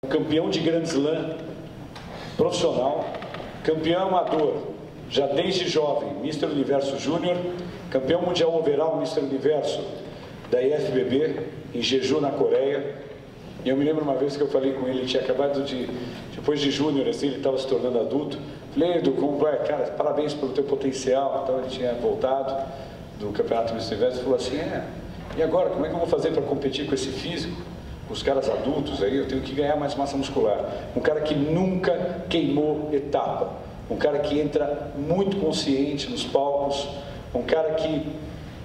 Campeão de Grand Slam profissional, campeão amador, já desde jovem, Mr. Universo Júnior, campeão mundial overall Mr. Universo da IFBB, em Jeju, na Coreia. E eu me lembro uma vez que eu falei com ele, tinha acabado de, depois de júnior, assim, ele estava se tornando adulto. Falei, Edu, como vai? Cara, parabéns pelo teu potencial. Então ele tinha voltado do Campeonato Mr. Universo e falou assim, e agora, como é que eu vou fazer para competir com esse físico? Com os caras adultos aí, eu tenho que ganhar mais massa muscular. Um cara que nunca queimou etapa. Um cara que entra muito consciente nos palcos. Um cara que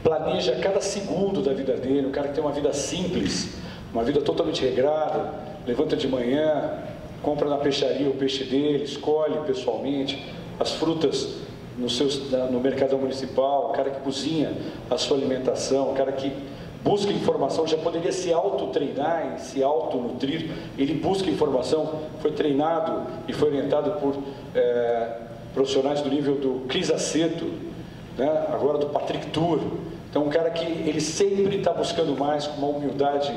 planeja cada segundo da vida dele. Um cara que tem uma vida simples, uma vida totalmente regrada. Levanta de manhã, compra na peixaria o peixe dele, escolhe pessoalmente as frutas no mercadão municipal. Um cara que cozinha a sua alimentação. Um cara que busca informação, já poderia se autotreinar e se autonutrir, ele busca informação, foi treinado e foi orientado por profissionais do nível do Cris Aceto, né? Agora do Patrick Tuor. Então um cara que ele sempre está buscando mais, com uma humildade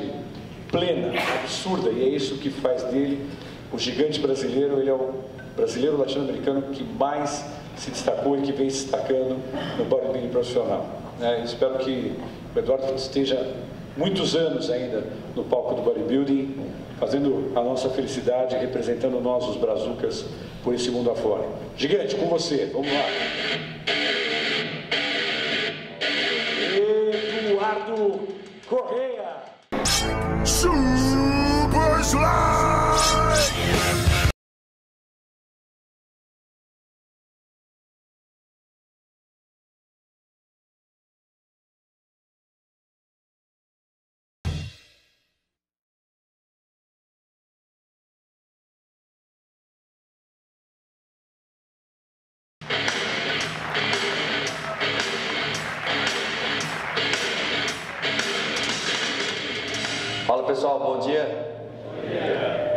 plena, absurda, e é isso que faz dele o gigante brasileiro. Ele é o brasileiro latino-americano que mais se destacou e que vem se destacando no bodybuilding profissional. Espero que o Eduardo esteja muitos anos ainda no palco do bodybuilding, fazendo a nossa felicidade, representando nós, os brazucas, por esse mundo afora. Gigante, com você, vamos lá. Eduardo Correia. Super Slide! Fala pessoal, bom dia. Bom dia.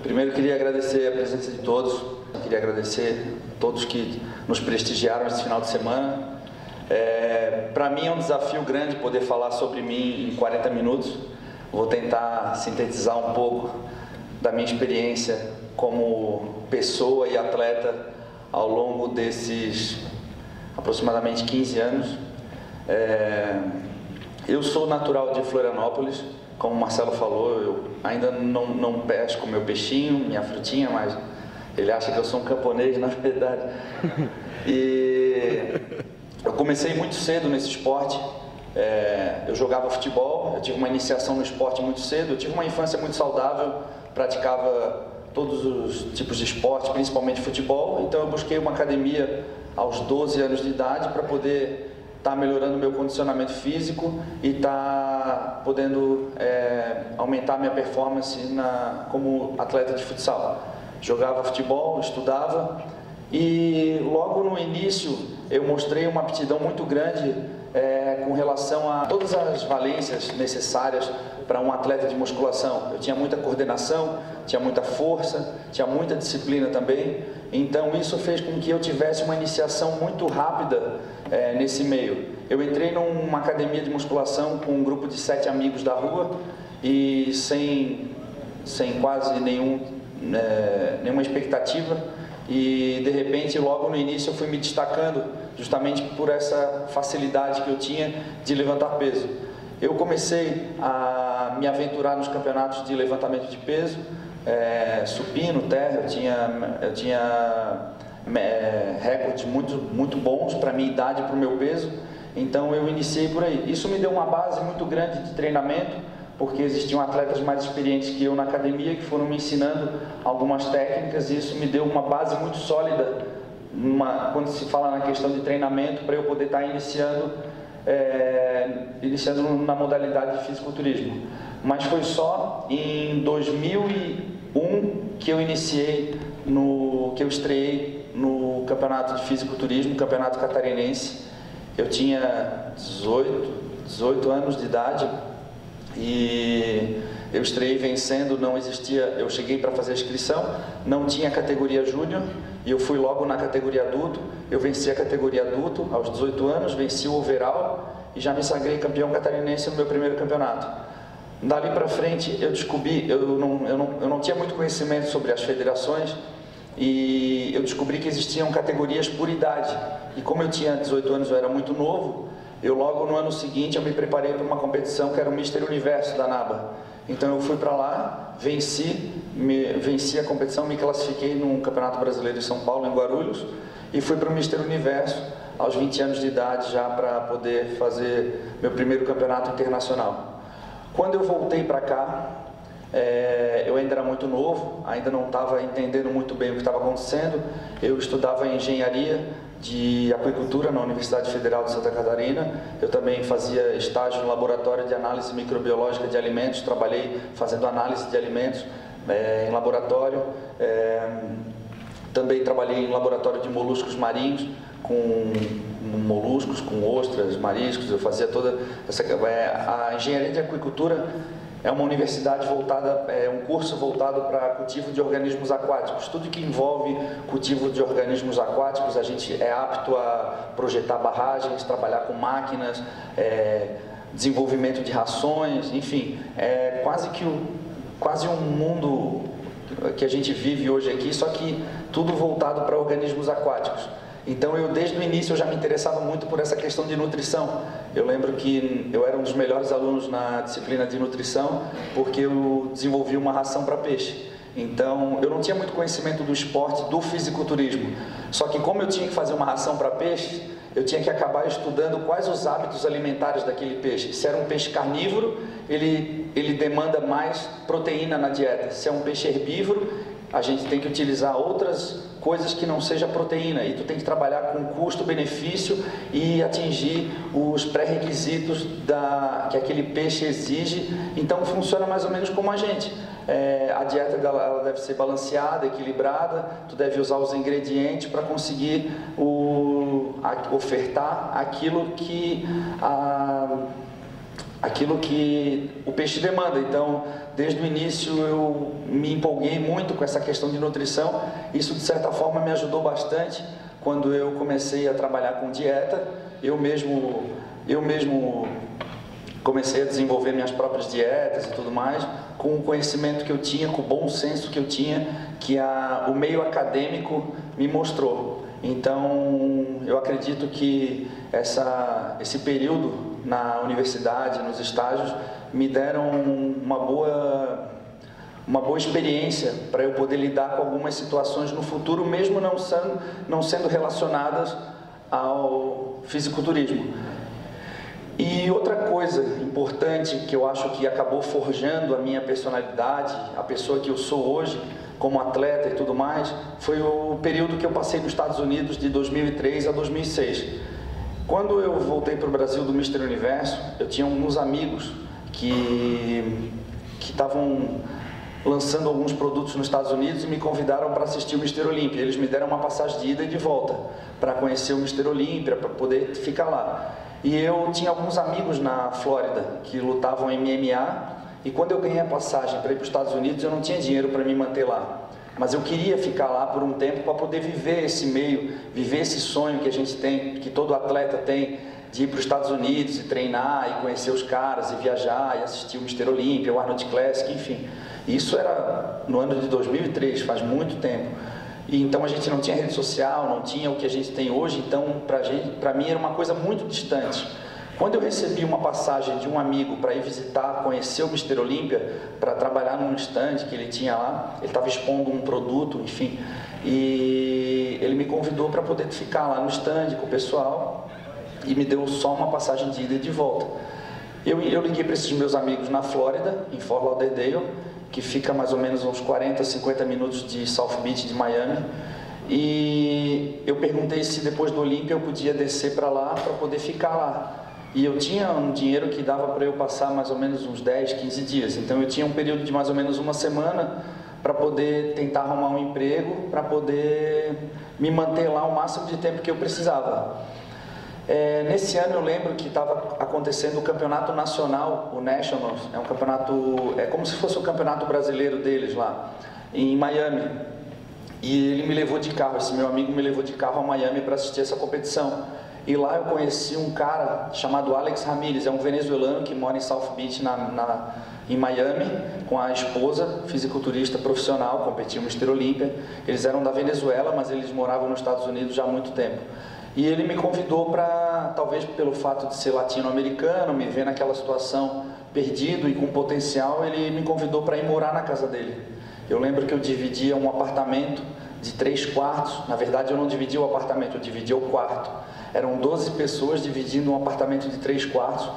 Primeiro queria agradecer a presença de todos, queria agradecer a todos que nos prestigiaram esse final de semana. Para mim é um desafio grande poder falar sobre mim em 40 minutos. Vou tentar sintetizar um pouco da minha experiência como pessoa e atleta ao longo desses aproximadamente 15 anos. Eu sou natural de Florianópolis, como o Marcelo falou, eu ainda não pesco meu peixinho, minha frutinha, mas ele acha que eu sou um camponês, na verdade. E eu comecei muito cedo nesse esporte. Eu jogava futebol, eu tive uma iniciação no esporte muito cedo, eu tive uma infância muito saudável, praticava todos os tipos de esporte, principalmente futebol, então eu busquei uma academia aos 12 anos de idade para poder estar melhorando meu condicionamento físico e estar podendo aumentar minha performance como atleta de futsal. Jogava futebol, estudava e logo no início eu mostrei uma aptidão muito grande com relação a todas as valências necessárias para um atleta de musculação. Eu tinha muita coordenação, tinha muita força, tinha muita disciplina também. Então isso fez com que eu tivesse uma iniciação muito rápida nesse meio. Eu entrei numa academia de musculação com um grupo de 7 amigos da rua e sem quase nenhuma expectativa. E de repente, logo no início, eu fui me destacando justamente por essa facilidade que eu tinha de levantar peso. Eu comecei a me aventurar nos campeonatos de levantamento de peso, supino, terra. Eu tinha recordes muito bons para a minha idade e para o meu peso, então eu iniciei por aí. Isso me deu uma base muito grande de treinamento, porque existiam atletas mais experientes que eu na academia que foram me ensinando algumas técnicas, e isso me deu uma base muito sólida quando se fala na questão de treinamento, para eu poder estar iniciando na modalidade de fisiculturismo. Mas foi só em 2001 que eu estreiei no campeonato de fisiculturismo, campeonato catarinense. Eu tinha 18 anos de idade e eu estreiei vencendo. Não existia, eu cheguei para fazer a inscrição, não tinha categoria júnior e eu fui logo na categoria adulto. Eu venci a categoria adulto aos 18 anos, venci o overall e já me sagrei campeão catarinense no meu primeiro campeonato. Dali para frente eu descobri, eu não tinha muito conhecimento sobre as federações, e eu descobri que existiam categorias por idade. E como eu tinha 18 anos, eu era muito novo, eu logo no ano seguinte eu me preparei para uma competição que era o Mister Universo da NABA. Então eu fui para lá, venci a competição, me classifiquei num Campeonato Brasileiro de São Paulo, em Guarulhos, e fui para o Mister Universo aos 20 anos de idade já para poder fazer meu primeiro campeonato internacional. Quando eu voltei para cá, eu ainda era muito novo, ainda não estava entendendo muito bem o que estava acontecendo. Eu estudava engenharia de aquicultura na Universidade Federal de Santa Catarina. Eu também fazia estágio no laboratório de análise microbiológica de alimentos, trabalhei fazendo análise de alimentos em laboratório. Também trabalhei em laboratório de moluscos marinhos, com moluscos, com ostras, mariscos. Eu fazia toda essa... A engenharia de aquicultura é uma universidade voltada, um curso voltado para cultivo de organismos aquáticos. Tudo que envolve cultivo de organismos aquáticos, a gente é apto a projetar barragens, trabalhar com máquinas, desenvolvimento de rações, enfim, é quase um mundo que a gente vive hoje aqui, só que tudo voltado para organismos aquáticos. Então eu desde o início eu já me interessava muito por essa questão de nutrição. Eu lembro que eu era um dos melhores alunos na disciplina de nutrição porque eu desenvolvi uma ração para peixe. Então eu não tinha muito conhecimento do esporte, do fisiculturismo. Só que como eu tinha que fazer uma ração para peixe, eu tinha que acabar estudando quais os hábitos alimentares daquele peixe. Se era um peixe carnívoro, ele demanda mais proteína na dieta. Se é um peixe herbívoro, a gente tem que utilizar outras coisas que não seja proteína, e tu tem que trabalhar com custo-benefício e atingir os pré-requisitos que aquele peixe exige. Então funciona mais ou menos como a gente. A dieta ela deve ser balanceada, equilibrada, tu deve usar os ingredientes para conseguir ofertar aquilo que o peixe demanda. Então, desde o início eu me empolguei muito com essa questão de nutrição. Isso de certa forma me ajudou bastante quando eu comecei a trabalhar com dieta. Eu mesmo comecei a desenvolver minhas próprias dietas e tudo mais, com o conhecimento que eu tinha, com o bom senso que eu tinha, que o meio acadêmico me mostrou. Então, eu acredito que esse período na universidade, nos estágios, me deram uma boa experiência para eu poder lidar com algumas situações no futuro, mesmo não sendo relacionadas ao fisiculturismo. E outra coisa importante que eu acho que acabou forjando a minha personalidade, a pessoa que eu sou hoje, como atleta e tudo mais, foi o período que eu passei nos Estados Unidos de 2003 a 2006. Quando eu voltei para o Brasil do Mister Universo, eu tinha alguns amigos que estavam lançando alguns produtos nos Estados Unidos e me convidaram para assistir o Mister Olímpia. Eles me deram uma passagem de ida e de volta para conhecer o Mister Olímpia, para poder ficar lá. E eu tinha alguns amigos na Flórida que lutavam em MMA, e quando eu ganhei a passagem para ir para os Estados Unidos, eu não tinha dinheiro para me manter lá. Mas eu queria ficar lá por um tempo para poder viver esse meio, viver esse sonho que a gente tem, que todo atleta tem, de ir para os Estados Unidos e treinar e conhecer os caras e viajar e assistir o Mister Olímpia, o Arnold Classic, enfim. Isso era no ano de 2003, faz muito tempo. E então a gente não tinha rede social, não tinha o que a gente tem hoje, então para mim era uma coisa muito distante. Quando eu recebi uma passagem de um amigo para ir visitar, conhecer o Mister Olímpia, para trabalhar num stand que ele tinha lá, ele estava expondo um produto, enfim, e ele me convidou para poder ficar lá no stand com o pessoal e me deu só uma passagem de ida e de volta. Eu liguei para esses meus amigos na Flórida, em Fort Lauderdale, que fica mais ou menos uns 40, 50 minutos de South Beach, de Miami, e eu perguntei se depois do Olímpia eu podia descer para lá para poder ficar lá. E eu tinha um dinheiro que dava para eu passar mais ou menos uns 10, 15 dias. Então eu tinha um período de mais ou menos uma semana para poder tentar arrumar um emprego, para poder me manter lá o máximo de tempo que eu precisava. Nesse ano eu lembro que estava acontecendo o campeonato nacional, o Nationals, é um campeonato, é como se fosse o campeonato brasileiro deles lá, em Miami. E ele me levou de carro, esse meu amigo me levou de carro a Miami para assistir essa competição. E lá eu conheci um cara chamado Alex Ramírez, é um venezuelano que mora em South Beach, em Miami, com a esposa, fisiculturista profissional, competiu no Mister Olímpia. Eles eram da Venezuela, mas eles moravam nos Estados Unidos já há muito tempo. E ele me convidou para, talvez pelo fato de ser latino-americano, me ver naquela situação perdido e com potencial, ele me convidou para ir morar na casa dele. Eu lembro que eu dividia um apartamento de 3 quartos, na verdade eu não dividia o apartamento, eu dividia o quarto. Eram 12 pessoas dividindo um apartamento de 3 quartos,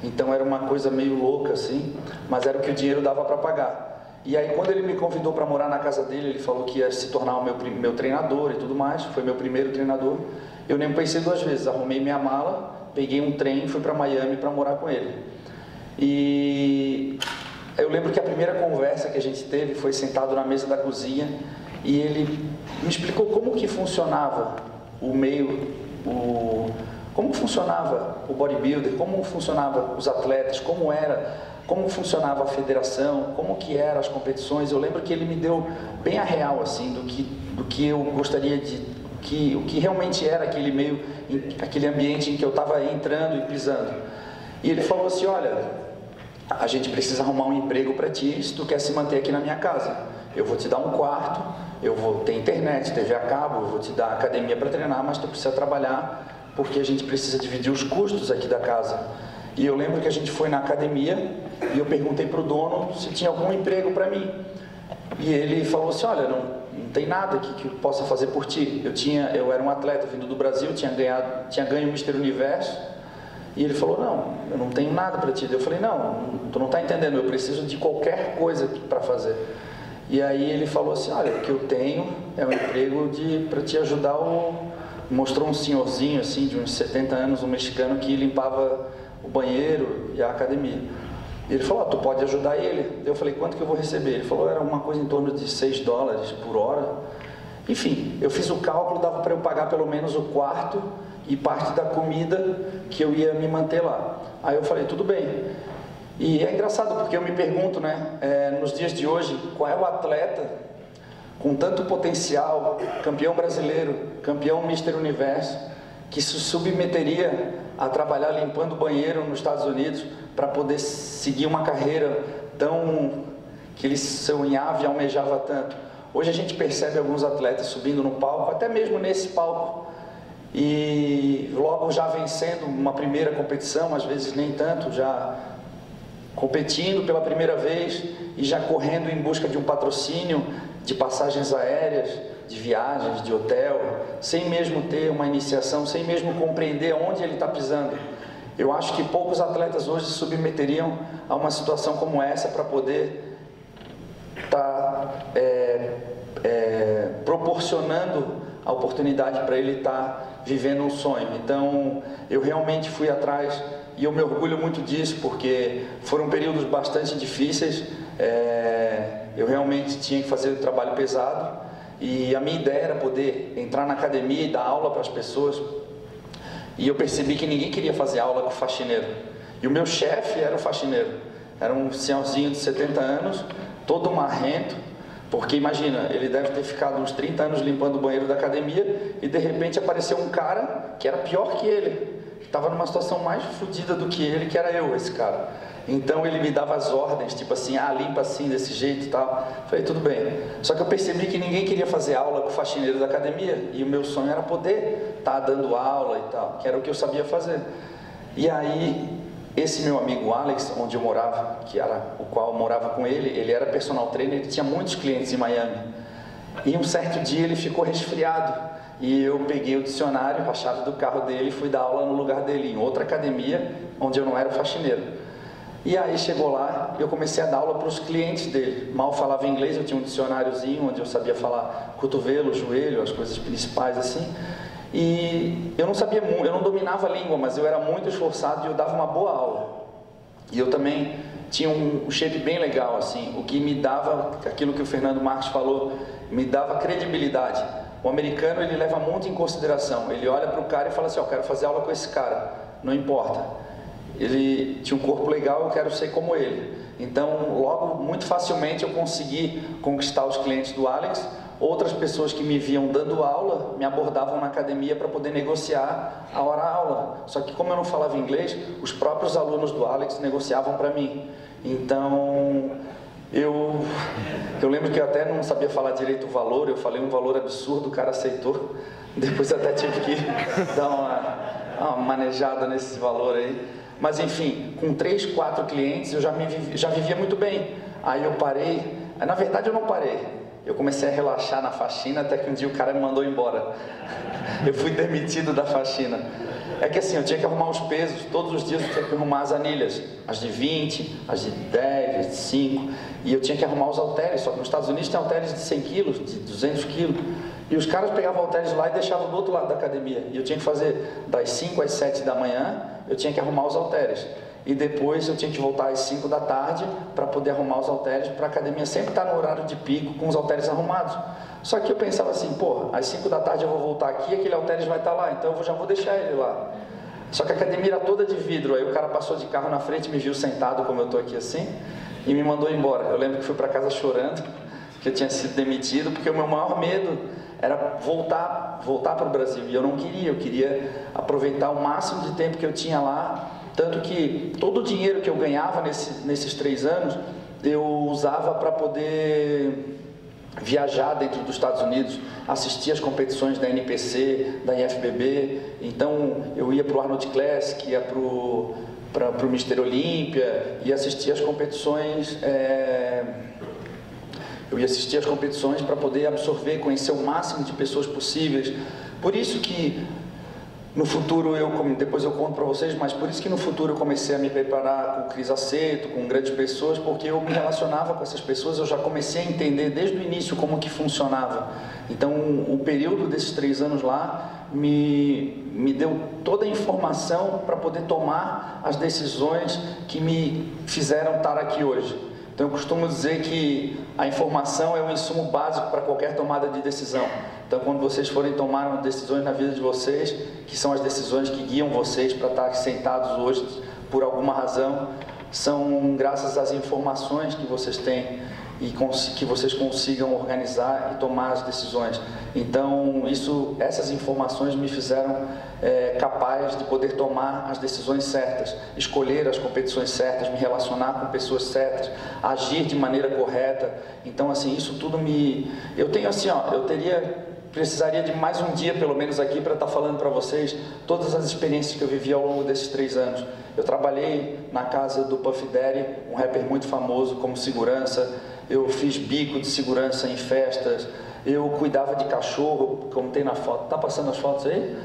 então era uma coisa meio louca assim, mas era o que o dinheiro dava para pagar. E aí quando ele me convidou para morar na casa dele, ele falou que ia se tornar o meu treinador e tudo mais, foi meu primeiro treinador. Eu nem pensei 2 vezes, arrumei minha mala, peguei um trem e fui para Miami para morar com ele. E eu lembro que a primeira conversa que a gente teve foi sentado na mesa da cozinha e ele me explicou como que funcionava como funcionava o bodybuilder, como funcionava os atletas, como funcionava a federação, como que eram as competições. Eu lembro que ele me deu bem a real assim do que eu gostaria o que realmente era aquele meio, aquele ambiente em que eu estava entrando e pisando. E ele falou assim: olha, a gente precisa arrumar um emprego para ti se tu quer se manter aqui na minha casa. Eu vou te dar um quarto, eu vou ter internet, TV a cabo, eu vou te dar academia para treinar, mas tu precisa trabalhar porque a gente precisa dividir os custos aqui da casa. E eu lembro que a gente foi na academia e eu perguntei para o dono se tinha algum emprego para mim. E ele falou assim: olha, não tem nada que eu possa fazer por ti. Eu era um atleta vindo do Brasil, tinha ganho o Mister Universo. E ele falou: não, eu não tenho nada para ti. Eu falei: não, tu não está entendendo, eu preciso de qualquer coisa para fazer. E aí ele falou assim: olha, o que eu tenho é um emprego para te ajudar. Mostrou um senhorzinho assim de uns 70 anos, um mexicano que limpava o banheiro e a academia. E ele falou: tu pode ajudar ele. Eu falei: quanto que eu vou receber? Ele falou: era uma coisa em torno de $6 por hora. Enfim, eu fiz o cálculo, dava para eu pagar pelo menos o quarto e parte da comida que eu ia me manter lá. Aí eu falei: tudo bem. E é engraçado porque eu me pergunto, né, nos dias de hoje, qual é o atleta com tanto potencial, campeão brasileiro, campeão Mister Universo, que se submeteria a trabalhar limpando banheiro nos Estados Unidos para poder seguir uma carreira que ele sonhava e almejava tanto. Hoje a gente percebe alguns atletas subindo no palco, até mesmo nesse palco, e logo já vencendo uma primeira competição, às vezes nem tanto, já competindo pela primeira vez e já correndo em busca de um patrocínio, de passagens aéreas, de viagens, de hotel, sem mesmo ter uma iniciação, sem mesmo compreender onde ele está pisando. Eu acho que poucos atletas hoje se submeteriam a uma situação como essa para poder estar proporcionando a oportunidade para ele estar vivendo um sonho. Então, eu realmente fui atrás e eu me orgulho muito disso, porque foram períodos bastante difíceis. Eu realmente tinha que fazer o trabalho pesado e a minha ideia era poder entrar na academia e dar aula para as pessoas. E eu percebi que ninguém queria fazer aula com o faxineiro. E o meu chefe era o faxineiro. Era um senhorzinho de 70 anos, todo marrento, porque imagina, ele deve ter ficado uns 30 anos limpando o banheiro da academia e de repente apareceu um cara que era pior que ele, que estava numa situação mais fodida do que ele, que era eu, esse cara. Então ele me dava as ordens, tipo assim: limpa assim, desse jeito e tal. Falei: tudo bem. Só que eu percebi que ninguém queria fazer aula com o faxineiro da academia e o meu sonho era poder estar dando aula e tal, que era o que eu sabia fazer. E aí, esse meu amigo Alex, onde eu morava, o qual eu morava com ele era personal trainer, ele tinha muitos clientes em Miami. E um certo dia ele ficou resfriado e eu peguei o dicionário, a chave do carro dele e fui dar aula no lugar dele, em outra academia, onde eu não era faxineiro. E aí chegou lá, eu comecei a dar aula para os clientes dele. Mal falava inglês, eu tinha um dicionáriozinho onde eu sabia falar cotovelo, joelho, as coisas principais assim. E eu não sabia muito, eu não dominava a língua, mas eu era muito esforçado e eu dava uma boa aula. E eu também tinha um shape bem legal, assim, o que me dava, aquilo que o Fernando Marques falou, me dava credibilidade. O americano, ele leva muito em consideração, ele olha para o cara e fala assim: eu quero fazer aula com esse cara, não importa. Ele tinha um corpo legal, eu quero ser como ele. Então, logo, muito facilmente eu consegui conquistar os clientes do Alex, outras pessoas que me viam dando aula me abordavam na academia para poder negociar a hora-aula. Só que como eu não falava inglês, os próprios alunos do Alex negociavam para mim. Então, eu lembro que eu até não sabia falar direito o valor, eu falei um valor absurdo, o cara aceitou. Depois até tive que dar uma manejada nesse valor aí. Mas enfim, com 3, 4 clientes eu já vivia muito bem. Aí eu parei, na verdade eu não parei. Eu comecei a relaxar na faxina até que um dia o cara me mandou embora. Eu fui demitido da faxina. É que assim, eu tinha que arrumar os pesos, todos os dias eu tinha que arrumar as anilhas, as de 20, as de 10, as de 5, e eu tinha que arrumar os halteres, só que nos Estados Unidos tem halteres de 100 quilos, de 200 quilos, e os caras pegavam halteres lá e deixavam do outro lado da academia, e eu tinha que fazer das 5 às 7 da manhã, eu tinha que arrumar os halteres, e depois eu tinha que voltar às 5 da tarde para poder arrumar os halteres, para a academia sempre estar no horário de pico com os halteres arrumados. Só que eu pensava assim, pô, às 5 da tarde eu vou voltar aqui e aquele halteres vai estar lá, então eu já vou deixar ele lá. Só que a academia era toda de vidro, aí o cara passou de carro na frente, me viu sentado como eu estou aqui assim, e me mandou embora. Eu lembro que fui para casa chorando, que eu tinha sido demitido, porque o meu maior medo era voltar para o Brasil, e eu não queria, eu queria aproveitar o máximo de tempo que eu tinha lá, tanto que todo o dinheiro que eu ganhava nesses 3 anos, eu usava para poder viajar dentro dos Estados Unidos, assistir as competições da NPC, da IFBB, então eu ia para o Arnold Classic, ia para o Mr. Olímpia, e assistir as competições, eu ia assistir as competições para poder absorver, conhecer o máximo de pessoas possíveis. Por isso que no futuro, depois eu conto para vocês, mas por isso que no futuro eu comecei a me preparar com o Cris Aceto, com grandes pessoas, porque eu me relacionava com essas pessoas, eu já comecei a entender desde o início como que funcionava. Então, o período desses 3 anos lá me deu toda a informação para poder tomar as decisões que me fizeram estar aqui hoje. Então eu costumo dizer que a informação é um insumo básico para qualquer tomada de decisão. Então quando vocês forem tomar decisões na vida de vocês, que são as decisões que guiam vocês para estar sentados hoje por alguma razão, são graças às informações que vocês têm e que vocês consigam organizar e tomar as decisões. Então essas informações me fizeram capaz de poder tomar as decisões certas, escolher as competições certas, me relacionar com pessoas certas, agir de maneira correta. Então assim, isso tudo eu tenho assim, precisaria de mais um dia pelo menos aqui para estar falando para vocês todas as experiências que eu vivi ao longo desses 3 anos. Eu trabalhei na casa do Puff Daddy, um rapper muito famoso, como segurança. Eu fiz bico de segurança em festas, eu cuidava de cachorro, como tem na foto. Tá passando as fotos aí?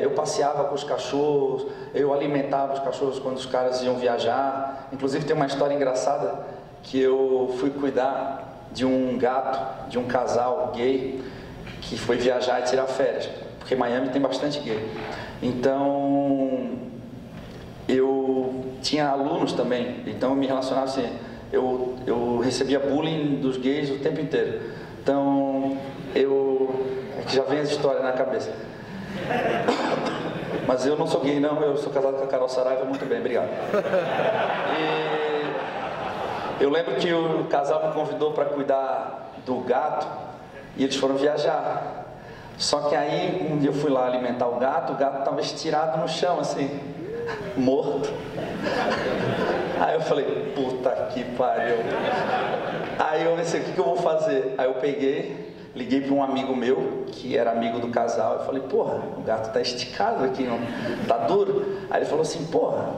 Eu passeava com os cachorros, eu alimentava os cachorros quando os caras iam viajar. Inclusive tem uma história engraçada que eu fui cuidar de um gato, de um casal gay que foi viajar e tirar férias, porque Miami tem bastante gay. Então eu tinha alunos também, então eu me relacionava assim, eu recebia bullying dos gays o tempo inteiro. Então é que já vem essa história na cabeça. Mas eu não sou gay não, eu sou casado com a Carol Saraiva, muito bem, obrigado. E eu lembro que o casal me convidou para cuidar do gato e eles foram viajar. Só que aí um dia eu fui lá alimentar o gato estava estirado no chão assim, morto. Aí eu falei, puta que pariu. Aí eu pensei, o que eu vou fazer? Aí eu liguei para um amigo meu, que era amigo do casal, eu falei, porra, o gato tá esticado aqui, não tá duro. Aí ele falou assim, porra,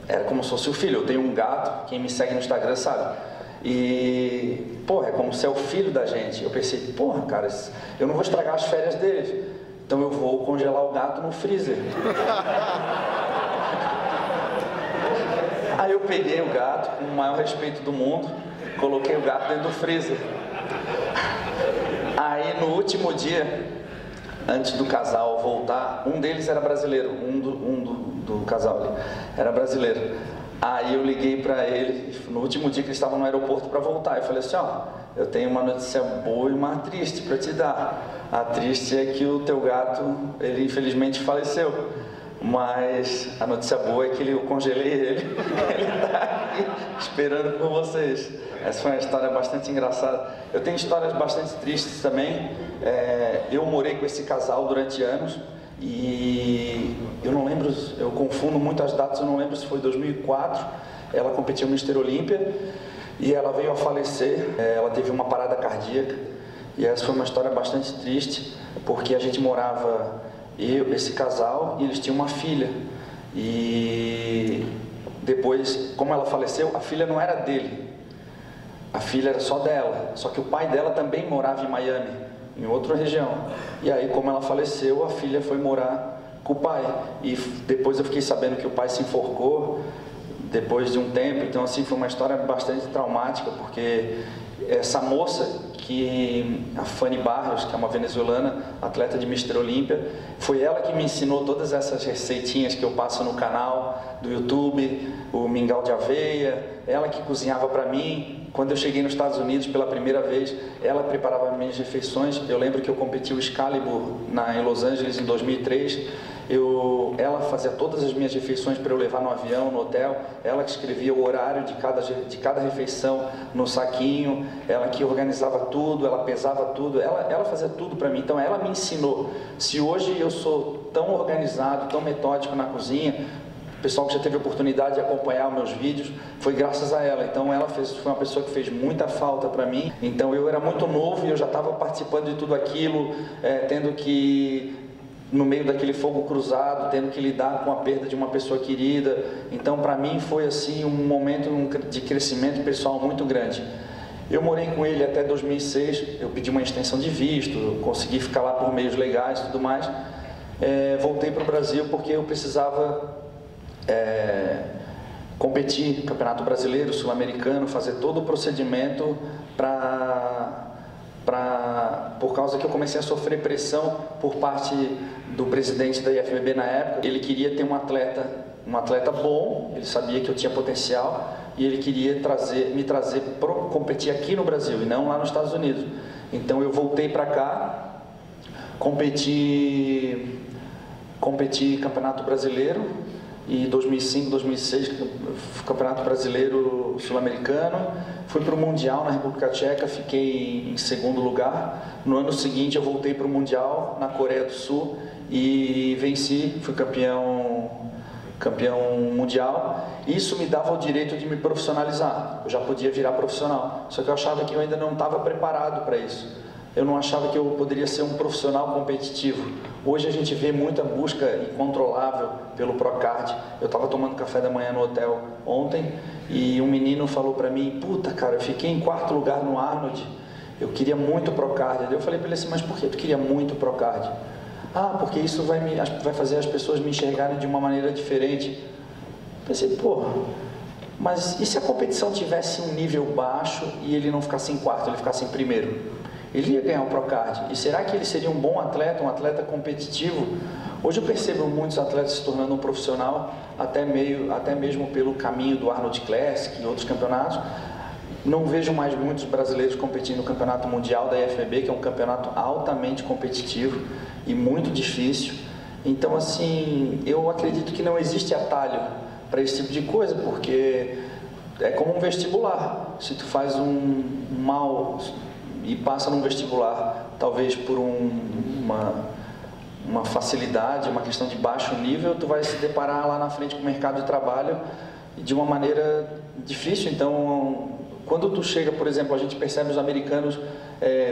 era como se fosse o filho, eu tenho um gato, quem me segue no Instagram sabe. E, porra, é como se é o filho da gente. Eu pensei, porra, cara, eu não vou estragar as férias deles, então eu vou congelar o gato no freezer. Aí eu peguei o gato, com o maior respeito do mundo, coloquei o gato dentro do freezer. Aí no último dia, antes do casal voltar, um deles era brasileiro, do casal ali, era brasileiro. Aí eu liguei para ele, no último dia que eles estavam no aeroporto para voltar, eu falei assim, eu tenho uma notícia boa e uma triste para te dar. A triste é que o teu gato, ele infelizmente faleceu. Mas a notícia boa é que eu congelei ele, ele está aqui esperando por vocês. Essa foi uma história bastante engraçada. Eu tenho histórias bastante tristes também. Eu morei com esse casal durante anos e eu não lembro, eu confundo muito as datas, eu não lembro se foi 2004. Ela competiu no Mister Olímpia e ela veio a falecer. Ela teve uma parada cardíaca e essa foi uma história bastante triste, porque a gente morava, esse casal, e eles tinham uma filha. E depois, como ela faleceu, a filha não era dele, a filha era só dela, só que o pai dela também morava em Miami, em outra região. E aí, como ela faleceu, a filha foi morar com o pai. E depois eu fiquei sabendo que o pai se enforcou depois de um tempo. Então, assim, foi uma história bastante traumática, porque essa moça, a Fanny Barrios, que é uma venezuelana, atleta de Mister Olímpia, foi ela que me ensinou todas essas receitinhas que eu passo no canal do YouTube, o mingau de aveia, ela que cozinhava para mim. Quando eu cheguei nos Estados Unidos pela primeira vez, ela preparava minhas refeições. Eu lembro que eu competi o Excalibur em Los Angeles em 2003. Ela fazia todas as minhas refeições para eu levar no avião, no hotel. Ela que escrevia o horário de cada refeição no saquinho. Ela que organizava tudo, ela pesava tudo. Ela fazia tudo para mim. Então ela me ensinou. Se hoje eu sou tão organizado, tão metódico na cozinha, o pessoal que já teve a oportunidade de acompanhar os meus vídeos, foi graças a ela. Então ela foi uma pessoa que fez muita falta para mim. Então eu era muito novo e eu já estava participando de tudo aquilo, tendo que, no meio daquele fogo cruzado, tendo que lidar com a perda de uma pessoa querida. Então para mim foi assim um momento de crescimento pessoal muito grande. Eu morei com ele até 2006, eu pedi uma extensão de visto, consegui ficar lá por meios legais e tudo mais. Voltei para o Brasil porque eu precisava competir, Campeonato Brasileiro, Sul-Americano, fazer todo o procedimento por causa que eu comecei a sofrer pressão por parte do presidente da IFBB na época. Ele queria ter um atleta bom, ele sabia que eu tinha potencial e ele queria me trazer para competir aqui no Brasil e não lá nos Estados Unidos. Então eu voltei para cá, competi Campeonato Brasileiro, e 2005, 2006, Campeonato Brasileiro Sul-Americano, fui para o Mundial na República Tcheca, fiquei em segundo lugar. No ano seguinte eu voltei para o Mundial na Coreia do Sul e venci, fui campeão mundial. Isso me dava o direito de me profissionalizar, eu já podia virar profissional, só que eu achava que eu ainda não estava preparado para isso. Eu não achava que eu poderia ser um profissional competitivo. Hoje a gente vê muita busca incontrolável pelo Procard. Eu estava tomando café da manhã no hotel ontem e um menino falou para mim: puta, cara, eu fiquei em 4º lugar no Arnold, eu queria muito Procard. Eu falei para ele assim: mas por que tu queria muito Procard? Ah, porque isso vai fazer as pessoas me enxergarem de uma maneira diferente. Eu pensei, porra, mas e se a competição tivesse um nível baixo e ele não ficasse em 4º, ele ficasse em 1º? Ele ia ganhar o Procard. E será que ele seria um bom atleta, um atleta competitivo? Hoje eu percebo muitos atletas se tornando um profissional, até mesmo pelo caminho do Arnold Classic e outros campeonatos. Não vejo mais muitos brasileiros competindo no Campeonato Mundial da IFBB, que é um campeonato altamente competitivo e muito difícil. Então, assim, eu acredito que não existe atalho para esse tipo de coisa, porque é como um vestibular. Se tu faz um mal e passa num vestibular, talvez por uma facilidade, uma questão de baixo nível, tu vai se deparar lá na frente com o mercado de trabalho de uma maneira difícil. Então, quando tu chega, por exemplo, a gente percebe os americanos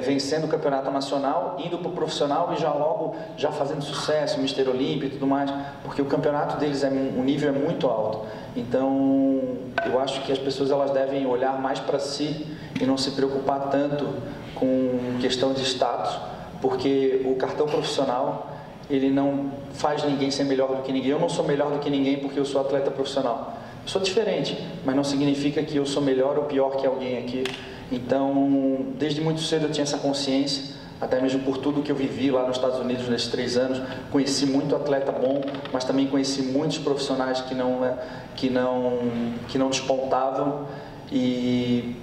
vencendo o campeonato nacional, indo para o profissional e já fazendo sucesso, Mister Olímpia e tudo mais, porque o campeonato deles, o nível é muito alto. Então, eu acho que as pessoas elas devem olhar mais para si e não se preocupar tanto com questão de status, porque o cartão profissional, ele não faz ninguém ser melhor do que ninguém. Eu não sou melhor do que ninguém porque eu sou atleta profissional. Eu sou diferente, mas não significa que eu sou melhor ou pior que alguém aqui. Então, desde muito cedo eu tinha essa consciência, até mesmo por tudo que eu vivi lá nos Estados Unidos nesses 3 anos. Conheci muito atleta bom, mas também conheci muitos profissionais que não despontavam, e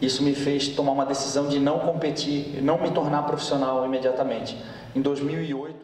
isso me fez tomar uma decisão de não competir, não me tornar profissional imediatamente. Em 2008